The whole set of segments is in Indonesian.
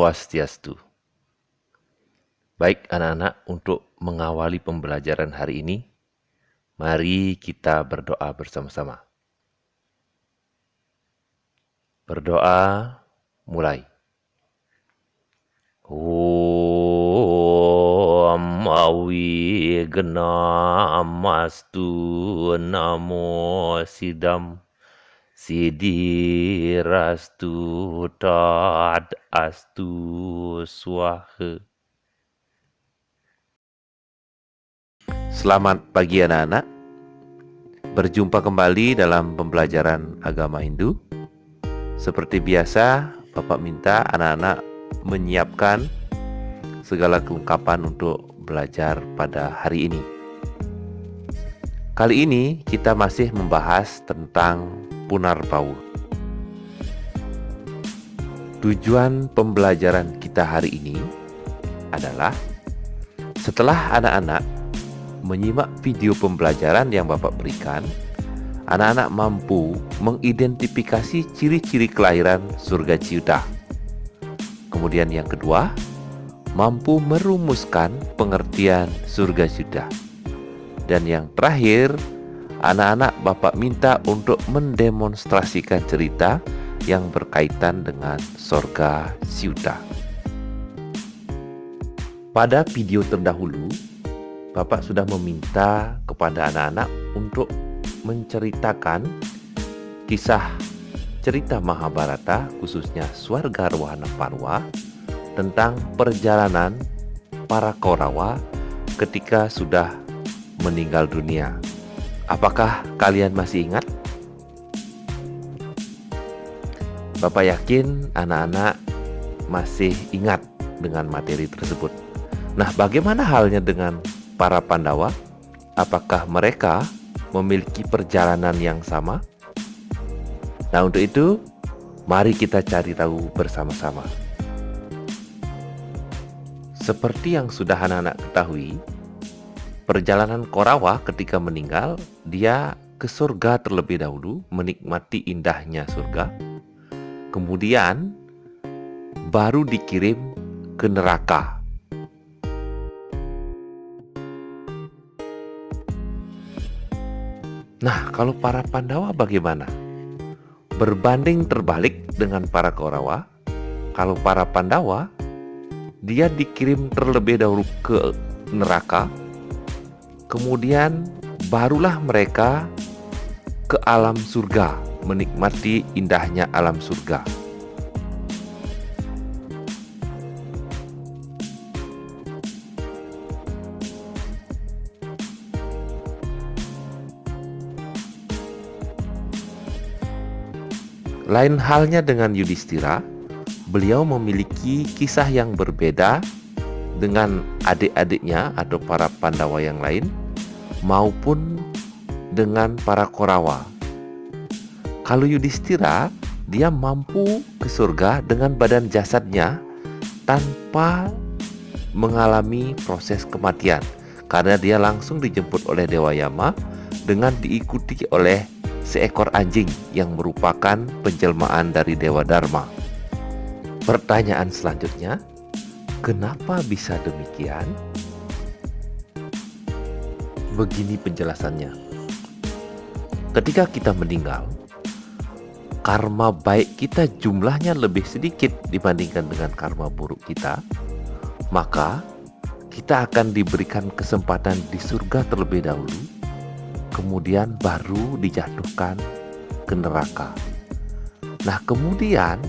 Swastiastu. Baik anak-anak, untuk mengawali pembelajaran hari ini, mari kita berdoa bersama-sama. Berdoa, mulai. Om Awi Genamastu Namo Sidam Sidirastu Tad Astu Swaha. Selamat pagi anak-anak. Berjumpa kembali dalam pembelajaran agama Hindu. Seperti biasa, Bapak minta anak-anak menyiapkan segala kelengkapan untuk belajar pada hari ini. Kali ini kita masih membahas tentang Punarbawu. Tujuan pembelajaran kita hari ini adalah setelah anak-anak menyimak video pembelajaran yang Bapak berikan, anak-anak mampu mengidentifikasi ciri-ciri kelahiran surga Ciuta. Kemudian yang kedua, mampu merumuskan pengertian surga Ciuta. Dan yang terakhir, anak-anak Bapak minta untuk mendemonstrasikan cerita yang berkaitan dengan surga Ciuta. Pada video terdahulu, Bapak sudah meminta kepada anak-anak untuk menceritakan kisah cerita Mahabharata, khususnya Swargarwahana Parwa, tentang perjalanan para Kaurawa ketika sudah meninggal dunia. Apakah kalian masih ingat? Bapak yakin anak-anak masih ingat dengan materi tersebut. Nah, bagaimana halnya dengan para Pandawa? Apakah mereka memiliki perjalanan yang sama? Nah, untuk itu, mari kita cari tahu bersama-sama. Seperti yang sudah anak-anak ketahui, perjalanan Kaurawa ketika meninggal, dia ke surga terlebih dahulu, menikmati indahnya surga. Kemudian, baru dikirim ke neraka. Nah, kalau para Pandawa bagaimana? Berbanding terbalik dengan para Kaurawa, kalau para Pandawa, dia dikirim terlebih dahulu ke neraka, kemudian barulah mereka ke alam surga, menikmati indahnya alam surga. Lain halnya dengan Yudhistira, beliau memiliki kisah yang berbeda dengan adik-adiknya atau para Pandawa yang lain, maupun dengan para Kaurawa. Kalau Yudhistira, dia mampu ke surga dengan badan jasadnya tanpa mengalami proses kematian, karena dia langsung dijemput oleh Dewa Yama dengan diikuti oleh seekor anjing yang merupakan penjelmaan dari Dewa Dharma. Pertanyaan selanjutnya, kenapa bisa demikian? Begini penjelasannya. Ketika kita meninggal, karma baik kita jumlahnya lebih sedikit dibandingkan dengan karma buruk kita, maka kita akan diberikan kesempatan di surga terlebih dahulu, kemudian baru dijatuhkan ke neraka. Nah, kemudian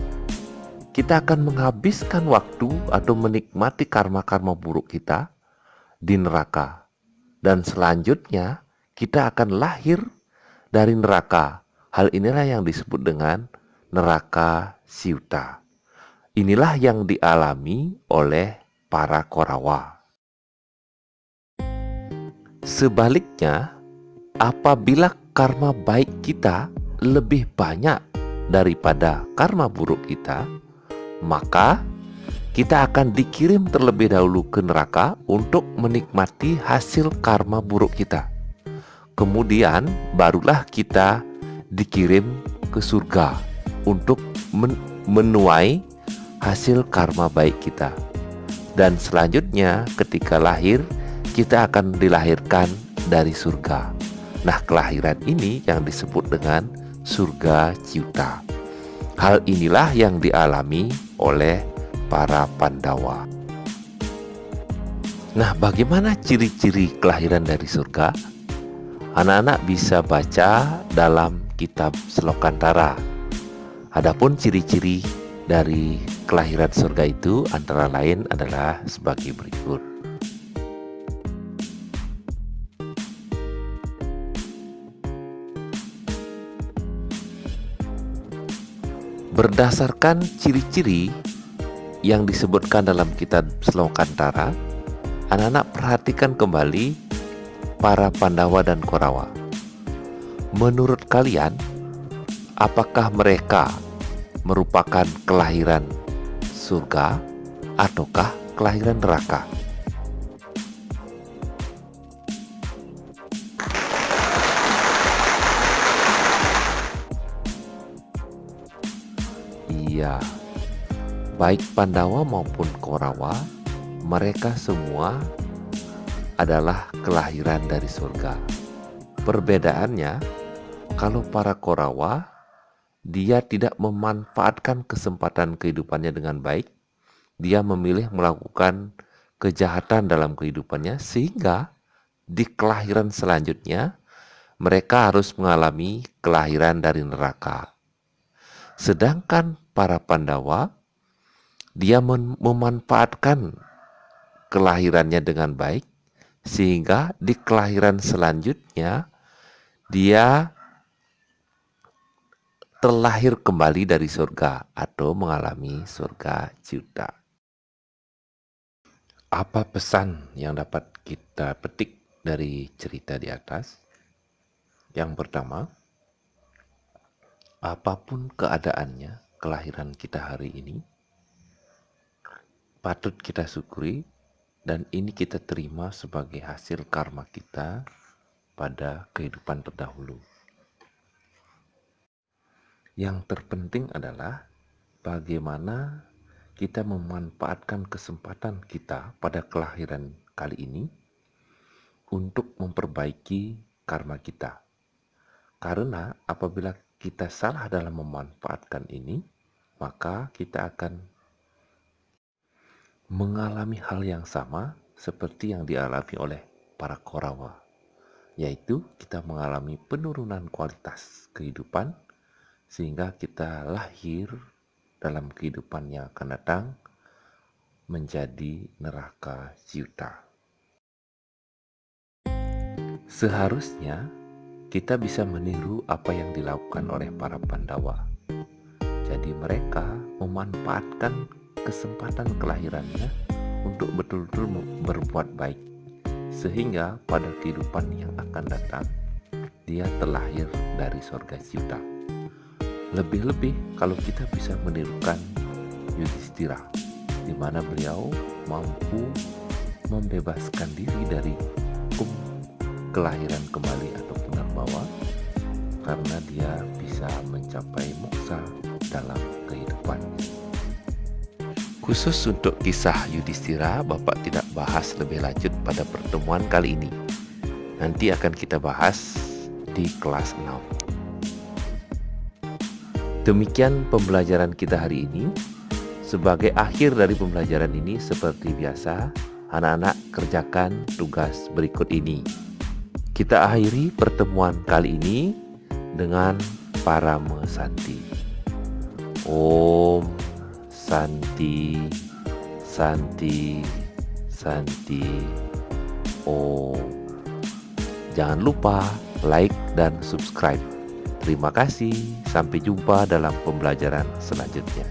kita akan menghabiskan waktu atau menikmati karma-karma buruk kita di neraka. Dan selanjutnya kita akan lahir dari neraka. Hal inilah yang disebut dengan neraka Ciuta. Inilah yang dialami oleh para Kaurawa. Sebaliknya, apabila karma baik kita lebih banyak daripada karma buruk kita, maka kita akan dikirim terlebih dahulu ke neraka untuk menikmati hasil karma buruk kita. Kemudian barulah kita dikirim ke surga untuk menuai hasil karma baik kita. Dan selanjutnya ketika lahir, kita akan dilahirkan dari surga. Nah, kelahiran ini yang disebut dengan surga ciuta. Hal inilah yang dialami oleh para Pandawa. Nah, bagaimana ciri-ciri kelahiran dari surga? Anak-anak bisa baca dalam kitab Slokantara. Adapun ciri-ciri dari kelahiran surga itu antara lain adalah sebagai berikut. Berdasarkan ciri-ciri yang disebutkan dalam kitab Slokantara, anak-anak perhatikan kembali para Pandawa dan Korawa. Menurut kalian, apakah mereka merupakan kelahiran surga ataukah kelahiran neraka? Iya, baik Pandawa maupun Korawa, mereka semua adalah kelahiran dari surga. Perbedaannya, kalau para Korawa, dia tidak memanfaatkan kesempatan kehidupannya dengan baik. Dia memilih melakukan kejahatan dalam kehidupannya, sehingga di kelahiran selanjutnya mereka harus mengalami kelahiran dari neraka. Sedangkan para Pandawa, dia memanfaatkan kelahirannya dengan baik, sehingga di kelahiran selanjutnya dia terlahir kembali dari surga atau mengalami surga ciuta. Apa pesan yang dapat kita petik dari cerita di atas? Yang pertama, apapun keadaannya kelahiran kita hari ini, patut kita syukuri dan ini kita terima sebagai hasil karma kita pada kehidupan terdahulu. Yang terpenting adalah bagaimana kita memanfaatkan kesempatan kita pada kelahiran kali ini untuk memperbaiki karma kita. Karena apabila kita salah dalam memanfaatkan ini, maka kita akan mengalami hal yang sama seperti yang dialami oleh para Korawa, yaitu kita mengalami penurunan kualitas kehidupan sehingga kita lahir dalam kehidupan yang akan datang menjadi neraka ciuta. Seharusnya kita bisa meniru apa yang dilakukan oleh para Pandawa. Jadi mereka memanfaatkan kesempatan kelahirannya untuk betul-betul berbuat baik, sehingga pada kehidupan yang akan datang dia terlahir dari surga ciuta. Lebih-lebih kalau kita bisa menirukan Yudhistira, di mana beliau mampu membebaskan diri dari hukum kelahiran kembali atau punerbawa, karena dia bisa mencapai moksa dalam kehidupan. Khusus untuk kisah Yudhistira, Bapak tidak bahas lebih lanjut pada pertemuan kali ini. Nanti akan kita bahas di kelas 6. Demikian pembelajaran kita hari ini. Sebagai akhir dari pembelajaran ini, seperti biasa, anak-anak kerjakan tugas berikut ini. Kita akhiri pertemuan kali ini dengan Parama Santi. Om Santi, Santi, Santi, Om. Jangan lupa like dan subscribe. Terima kasih. Sampai jumpa dalam pembelajaran selanjutnya.